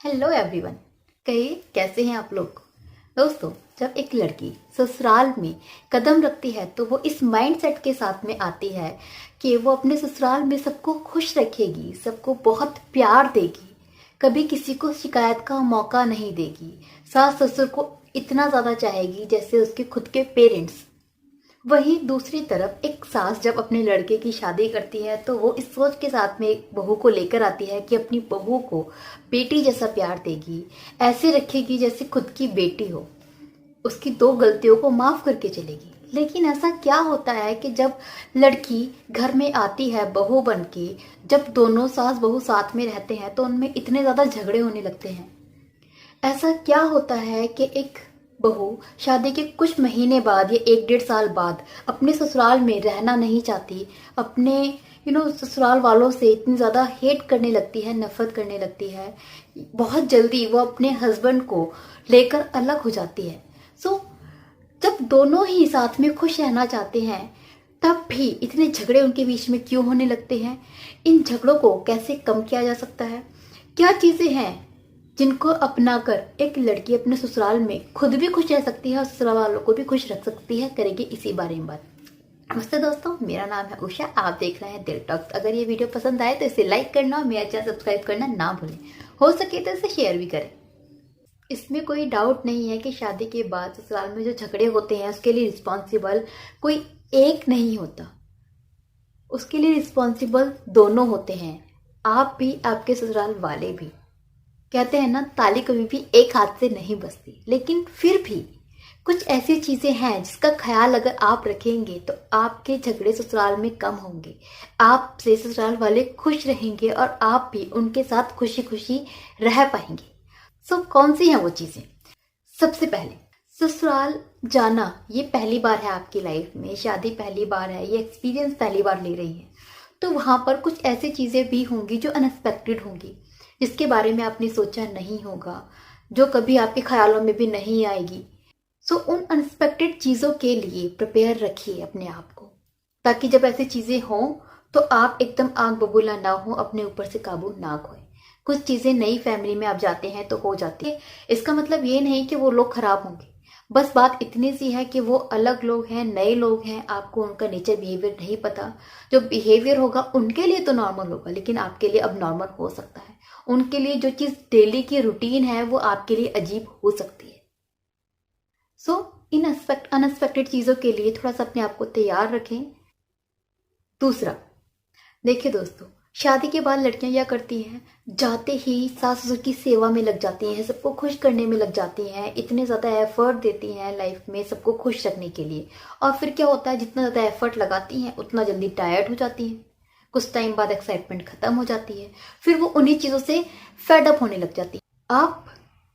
Hello everyone. कहिए कैसे हैं आप लोग। दोस्तों, जब एक लड़की ससुराल में कदम रखती है तो वो इस माइंडसेट के साथ में आती है कि वो अपने ससुराल में सबको खुश रखेगी, सबको बहुत प्यार देगी, कभी किसी को शिकायत का मौका नहीं देगी, सास ससुर को इतना ज़्यादा चाहेगी जैसे उसके खुद के पेरेंट्स। वहीं दूसरी तरफ एक सास जब अपने लड़के की शादी करती है तो वो इस सोच के साथ में एक बहू को लेकर आती है कि अपनी बहू को बेटी जैसा प्यार देगी, ऐसे रखेगी जैसे खुद की बेटी हो, उसकी दो गलतियों को माफ करके चलेगी। लेकिन ऐसा क्या होता है कि जब लड़की घर में आती है बहू बन के, जब दोनों सास बहू साथ में रहते हैं तो उनमें इतने ज़्यादा झगड़े होने लगते हैं। ऐसा क्या होता है कि एक बहू शादी के कुछ महीने बाद या 1-1.5 साल बाद अपने ससुराल में रहना नहीं चाहती, अपने ससुराल वालों से इतनी ज़्यादा हेट करने लगती है, नफरत करने लगती है। बहुत जल्दी वो अपने हस्बैंड को लेकर अलग हो जाती है। जब दोनों ही साथ में खुश रहना चाहते हैं तब भी इतने झगड़े उनके बीच में क्यों होने लगते हैं। इन झगड़ों को कैसे कम किया जा सकता है, क्या चीज़ें हैं जिनको अपनाकर एक लड़की अपने ससुराल में खुद भी खुश रह सकती है और ससुराल वालों को भी खुश रख सकती है। करेंगे इसी बारे में बात। नमस्ते दोस्तों, मेरा नाम है उषा, आप देख रहे हैं दिल टॉक्स। अगर ये वीडियो पसंद आए तो इसे लाइक करना और मेरा चैनल सब्सक्राइब करना ना भूलें, हो सके तो इसे शेयर भी करें। इसमें कोई डाउट नहीं है कि शादी के बाद ससुराल में जो झगड़े होते हैं उसके लिए रिस्पॉन्सिबल कोई एक नहीं होता, उसके लिए रिस्पॉन्सिबल दोनों होते हैं, आप भी आपके ससुराल वाले भी। कहते हैं ना, ताली कभी भी एक हाथ से नहीं बजती। लेकिन फिर भी कुछ ऐसी चीजें हैं जिसका ख्याल अगर आप रखेंगे तो आपके झगड़े ससुराल में कम होंगे, आपसे ससुराल वाले खुश रहेंगे और आप भी उनके साथ खुशी खुशी रह पाएंगे। कौन सी हैं वो चीजें। सबसे पहले, ससुराल जाना ये पहली बार है आपकी लाइफ में, शादी पहली बार है, ये एक्सपीरियंस पहली बार ले रही है, तो वहां पर कुछ ऐसी चीजें भी होंगी जो अनएक्सपेक्टेड होंगी, जिसके बारे में आपने सोचा नहीं होगा, जो कभी आपके ख्यालों में भी नहीं आएगी। उन अनएक्सपेक्टेड चीज़ों के लिए प्रिपेयर रखिए अपने आप को, ताकि जब ऐसी चीज़ें हों तो आप एकदम आग बबूला ना हो, अपने ऊपर से काबू ना खोए। कुछ चीज़ें नई फैमिली में आप जाते हैं तो हो जाती है, इसका मतलब ये नहीं कि वो लोग खराब होंगे, बस बात इतनी सी है कि वो अलग लोग हैं, नए लोग हैं, आपको उनका नेचर बिहेवियर नहीं पता। जो बिहेवियर होगा उनके लिए तो नॉर्मल होगा, लेकिन आपके लिए अब नॉर्मल हो सकता है। उनके लिए जो चीज़ डेली की रूटीन है वो आपके लिए अजीब हो सकती है। इन अनएक्सपेक्टेड चीज़ों के लिए थोड़ा सा अपने आप को तैयार रखें। दूसरा, देखिए दोस्तों, शादी के बाद लड़कियां क्या करती हैं, जाते ही सास ससुर की सेवा में लग जाती हैं, सबको खुश करने में लग जाती हैं, इतने ज़्यादा एफर्ट देती हैं लाइफ में सबको खुश रखने के लिए। और फिर क्या होता है, जितना ज़्यादा एफर्ट लगाती हैं उतना जल्दी टायर्ड हो जाती हैं, कुछ टाइम बाद एक्साइटमेंट खत्म हो जाती है, फिर वो उन्हीं चीज़ों से फेड अप होने लग जाती है। आप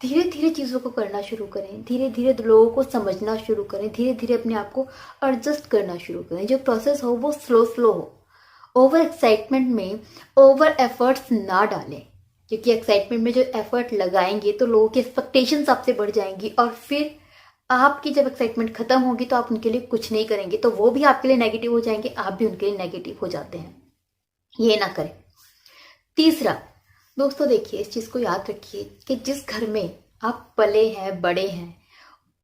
धीरे धीरे चीज़ों को करना शुरू करें, धीरे धीरे लोगों को समझना शुरू करें, धीरे धीरे अपने आप को एडजस्ट करना शुरू करें। जो प्रोसेस हो वो स्लो स्लो हो। ओवर एक्साइटमेंट में ओवर एफर्ट्स ना डालें, क्योंकि एक्साइटमेंट में जो एफर्ट लगाएंगे तो लोगों की एक्सपेक्टेशंस आपसे बढ़ जाएंगी और फिर आपकी जब एक्साइटमेंट खत्म होगी तो आप उनके लिए कुछ नहीं करेंगे तो वो भी आपके लिए नेगेटिव हो जाएंगे, आप भी उनके लिए नेगेटिव हो जाते हैं। ये ना करें। तीसरा, दोस्तों देखिए, इस चीज़ को याद रखिए कि जिस घर में आप पले हैं, बड़े हैं,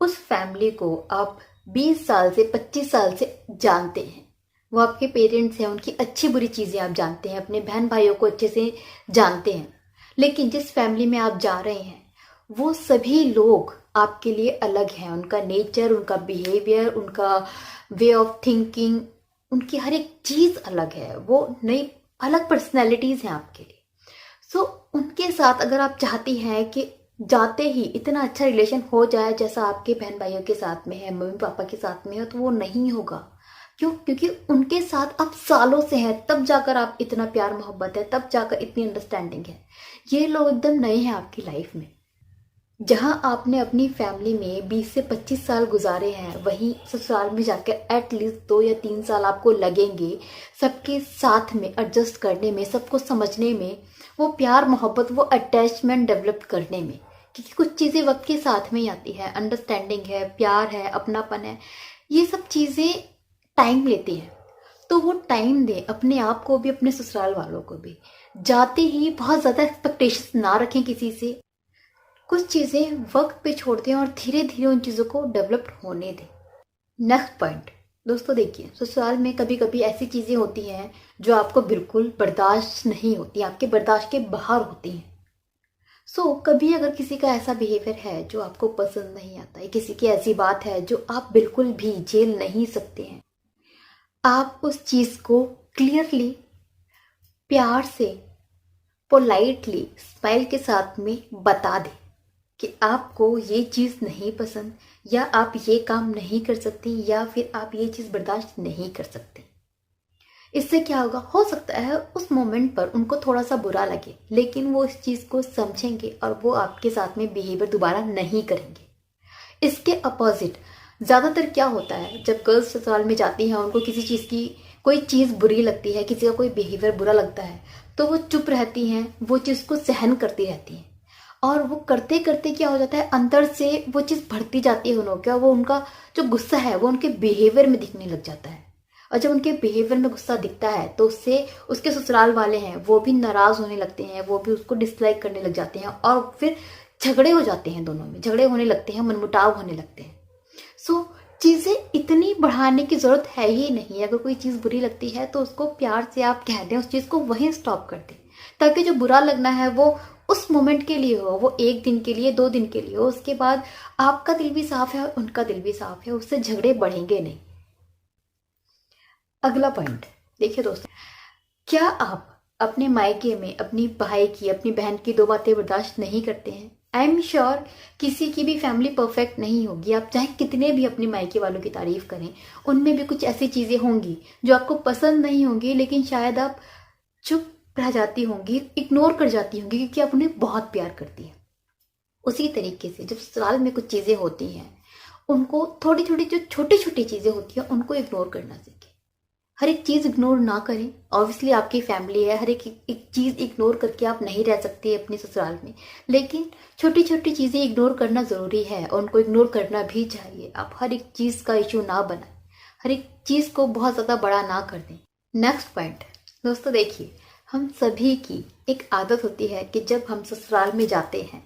उस फैमिली को आप 20 साल से 25 साल से जानते हैं। वो आपके पेरेंट्स हैं, उनकी अच्छी बुरी चीज़ें आप जानते हैं, अपने बहन भाइयों को अच्छे से जानते हैं। लेकिन जिस फैमिली में आप जा रहे हैं वो सभी लोग आपके लिए अलग हैं, उनका नेचर, उनका बिहेवियर, उनका वे ऑफ थिंकिंग, उनकी हर एक चीज़ अलग है, वो नई अलग पर्सनैलिटीज़ हैं आपके लिए। उनके साथ अगर आप चाहती हैं कि जाते ही इतना अच्छा रिलेशन हो जाए जैसा आपके बहन भाइयों के साथ में है, मम्मी पापा के साथ में है, तो वो नहीं होगा। क्यों? क्योंकि उनके साथ आप सालों से हैं, तब जाकर आप इतना प्यार मोहब्बत है, तब जाकर इतनी अंडरस्टैंडिंग है। ये लोग एकदम नए हैं आपकी लाइफ में। जहां आपने अपनी फैमिली में 20 से 25 साल गुजारे हैं, वहीं ससुराल में जाकर एटलीस्ट 2 या 3 साल आपको लगेंगे सबके साथ में एडजस्ट करने में, सबको समझने में, वो प्यार मोहब्बत, वो अटैचमेंट डेवलप करने में। क्योंकि कुछ चीज़ें वक्त के साथ में ही आती है, अंडरस्टैंडिंग है, प्यार है, अपनापन है, ये सब चीज़ें टाइम लेती हैं। तो वो टाइम दें अपने आप को भी, अपने ससुराल वालों को भी। जाते ही बहुत ज़्यादा एक्सपेक्टेशंस ना रखें किसी से। कुछ चीज़ें वक्त पे छोड़ दें और धीरे धीरे उन चीज़ों को डेवलप होने दें। नेक्स्ट पॉइंट दोस्तों, देखिए ससुराल में कभी कभी ऐसी चीज़ें होती हैं जो आपको बिल्कुल बर्दाश्त नहीं होती, आपके बर्दाश्त के बाहर होती हैं। कभी अगर किसी का ऐसा बिहेवियर है जो आपको पसंद नहीं आता है, किसी की ऐसी बात है जो आप बिल्कुल भी झेल नहीं सकते हैं, आप उस चीज़ को क्लियरली, प्यार से, पोलाइटली, स्माइल के साथ में बता दें कि आपको ये चीज़ नहीं पसंद, या आप ये काम नहीं कर सकती, या फिर आप ये चीज़ बर्दाश्त नहीं कर सकते। इससे क्या होगा, हो सकता है उस मोमेंट पर उनको थोड़ा सा बुरा लगे, लेकिन वो इस चीज़ को समझेंगे और वो आपके साथ में बिहेवियर दोबारा नहीं करेंगे। इसके अपोजिट ज़्यादातर क्या होता है, जब गर्ल्स ससुराल में जाती हैं, उनको किसी चीज़ की कोई चीज़ बुरी लगती है, किसी का कोई बिहेवियर बुरा लगता है, तो वो चुप रहती हैं, वो चीज़ को सहन करती रहती हैं। और वो करते करते क्या हो जाता है, अंदर से वो चीज़ बढ़ती जाती है उन्होंने, क्या वो उनका जो गुस्सा है वो उनके बिहेवियर में दिखने लग जाता है। और जब उनके बिहेवियर में गुस्सा दिखता है तो उससे उसके ससुराल वाले हैं वो भी नाराज़ होने लगते हैं, वो भी उसको डिसलाइक करने लग जाते हैं, और फिर झगड़े हो जाते हैं, दोनों में झगड़े होने लगते हैं, मनमुटाव होने लगते हैं। चीज़ें इतनी बढ़ाने की ज़रूरत है ही नहीं। अगर कोई चीज़ बुरी लगती है तो उसको प्यार से आप कह दें, उस चीज़ को वहीं स्टॉप कर दें, ताकि जो बुरा लगना है वो उस मोमेंट के लिए हो, वो एक दिन के लिए, 2 दिन के लिए हो। उसके बाद आपका दिल भी साफ है, उनका दिल भी साफ है, उससे झगड़े बढ़ेंगे नहीं। अगला पॉइंट देखिए दोस्तों, क्या आप अपने मायके में अपनी भाई की, अपनी बहन की 2 बातें बर्दाश्त नहीं करते हैं? आई एम श्योर किसी की भी फैमिली परफेक्ट नहीं होगी। आप चाहे कितने भी अपने मायके वालों की तारीफ करें, उनमें भी कुछ ऐसी चीज़ें होंगी जो आपको पसंद नहीं होंगी, लेकिन शायद आप चुप रह जाती होंगी, इग्नोर कर जाती होंगी, क्योंकि आप उन्हें बहुत प्यार करती हैं। उसी तरीके से जब ससुराल में कुछ चीज़ें होती हैं, उनको थोड़ी थोड़ी जो छोटी छोटी चीज़ें होती हैं उनको इग्नोर करना सीखें। हर एक चीज़ इग्नोर ना करें। ऑब्वियसली आपकी फैमिली है, हर एक चीज़ इग्नोर करके आप नहीं रह सकती अपने ससुराल में, लेकिन छोटी छोटी चीज़ें इग्नोर करना ज़रूरी है और उनको इग्नोर करना भी चाहिए। आप हर एक चीज़ का इशू ना बनाएं, हर एक चीज़ को बहुत ज़्यादा बड़ा ना कर दें। नेक्स्ट पॉइंट दोस्तों, देखिए हम सभी की एक आदत होती है कि जब हम ससुराल में जाते हैं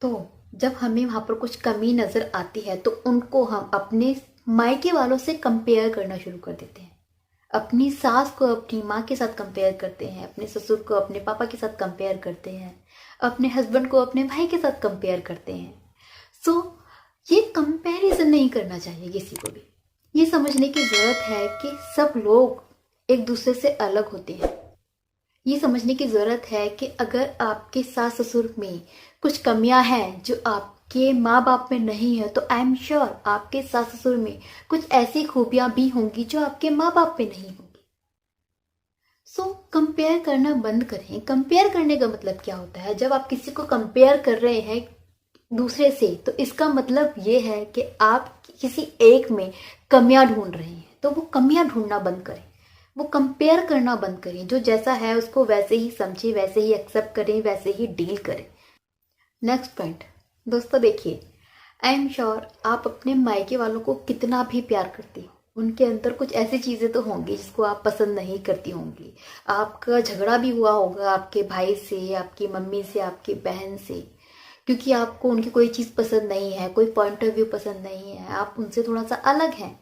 तो जब हमें वहाँ पर कुछ कमी नज़र आती है तो उनको हम अपने मायके वालों से कंपेयर करना शुरू कर देते हैं। अपनी सास को अपनी माँ के साथ कंपेयर करते हैं, अपने ससुर को अपने पापा के साथ कंपेयर करते हैं, अपने हस्बैंड को अपने भाई के साथ कंपेयर करते हैं। ये कंपैरिजन नहीं करना चाहिए किसी को भी। ये समझने की ज़रूरत है कि सब लोग एक दूसरे से अलग होते हैं। ये समझने की ज़रूरत है कि अगर आपके सास ससुर में कुछ कमियां हैं जो आपके माँ बाप में नहीं है, तो आई एम श्योर आपके सास ससुर में कुछ ऐसी खूबियां भी होंगी जो आपके माँ बाप में नहीं होंगी। कंपेयर करना बंद करें। कंपेयर करने का मतलब क्या होता है, जब आप किसी को कंपेयर कर रहे हैं दूसरे से, तो इसका मतलब ये है कि आप किसी एक में कमियां ढूंढ रहे हैं। तो वो कमियां ढूंढना बंद करें, वो कंपेयर करना बंद करें। जो जैसा है उसको वैसे ही समझें, वैसे ही एक्सेप्ट करें, वैसे ही डील करें। नेक्स्ट पॉइंट दोस्तों, देखिए आई एम श्योर आप अपने मायके वालों को कितना भी प्यार करती हो, उनके अंदर कुछ ऐसी चीज़ें तो होंगी जिसको आप पसंद नहीं करती होंगी। आपका झगड़ा भी हुआ होगा आपके भाई से, आपकी मम्मी से, आपकी बहन से, क्योंकि आपको उनकी कोई चीज़ पसंद नहीं है, कोई पॉइंट ऑफ व्यू पसंद नहीं है, आप उनसे थोड़ा सा अलग हैं।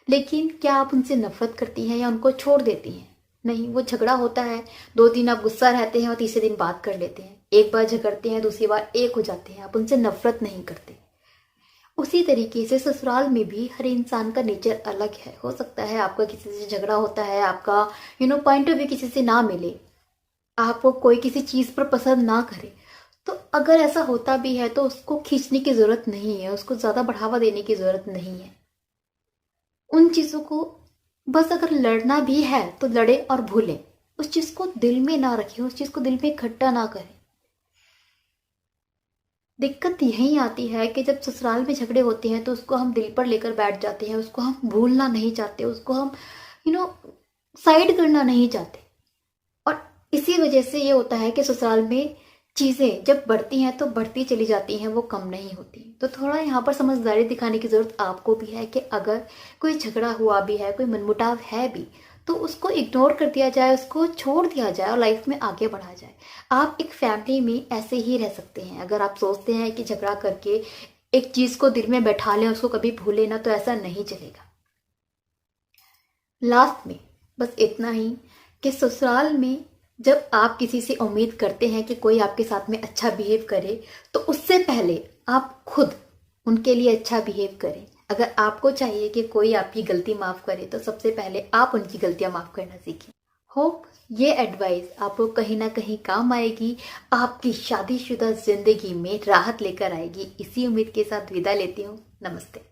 लेकिन क्या आप उनसे नफरत करती हैं या उनको छोड़ देती हैं? नहीं, वो झगड़ा होता है, 2 दिन आप गुस्सा रहते हैं और तीसरे दिन बात कर लेते हैं। एक बार झगड़ते हैं, दूसरी बार एक हो जाते हैं, आप उनसे नफरत नहीं करते। उसी तरीके से ससुराल में भी हर इंसान का नेचर अलग है। हो सकता है आपका किसी से झगड़ा होता है, आपका पॉइंट ऑफ व्यू किसी से ना मिले, आपको कोई किसी चीज़ पर पसंद ना करे, तो अगर ऐसा होता भी है तो उसको खींचने की ज़रूरत नहीं है, उसको ज़्यादा बढ़ावा देने की ज़रूरत नहीं है। उन चीज़ों को बस अगर लड़ना भी है तो लड़े और भूलें, उस चीज़ को दिल में ना रखें, उस चीज़ को दिल में इकट्ठा ना करें। दिक्कत यही आती है कि जब ससुराल में झगड़े होते हैं तो उसको हम दिल पर लेकर बैठ जाते हैं, उसको हम भूलना नहीं चाहते, उसको हम साइड करना नहीं चाहते। और इसी वजह से ये होता है कि ससुराल में चीज़ें जब बढ़ती हैं तो बढ़ती चली जाती हैं, वो कम नहीं होती। तो थोड़ा यहाँ पर समझदारी दिखाने की ज़रूरत आपको भी है कि अगर कोई झगड़ा हुआ भी है, कोई मनमुटाव है भी, तो उसको इग्नोर कर दिया जाए, उसको छोड़ दिया जाए और लाइफ में आगे बढ़ा जाए। आप एक फैमिली में ऐसे ही रह सकते हैं। अगर आप सोचते हैं कि झगड़ा करके एक चीज को दिल में बैठा लें, उसको कभी भूले ना, तो ऐसा नहीं चलेगा। लास्ट में बस इतना ही कि ससुराल में जब आप किसी से उम्मीद करते हैं कि कोई आपके साथ में अच्छा बिहेव करे, तो उससे पहले आप खुद उनके लिए अच्छा बिहेव करें। अगर आपको चाहिए कि कोई आपकी गलती माफ करे, तो सबसे पहले आप उनकी गलतियां माफ करना सीखें। होप ये एडवाइस आपको कहीं ना कहीं काम आएगी, आपकी शादीशुदा जिंदगी में राहत लेकर आएगी। इसी उम्मीद के साथ विदा लेती हूँ। नमस्ते।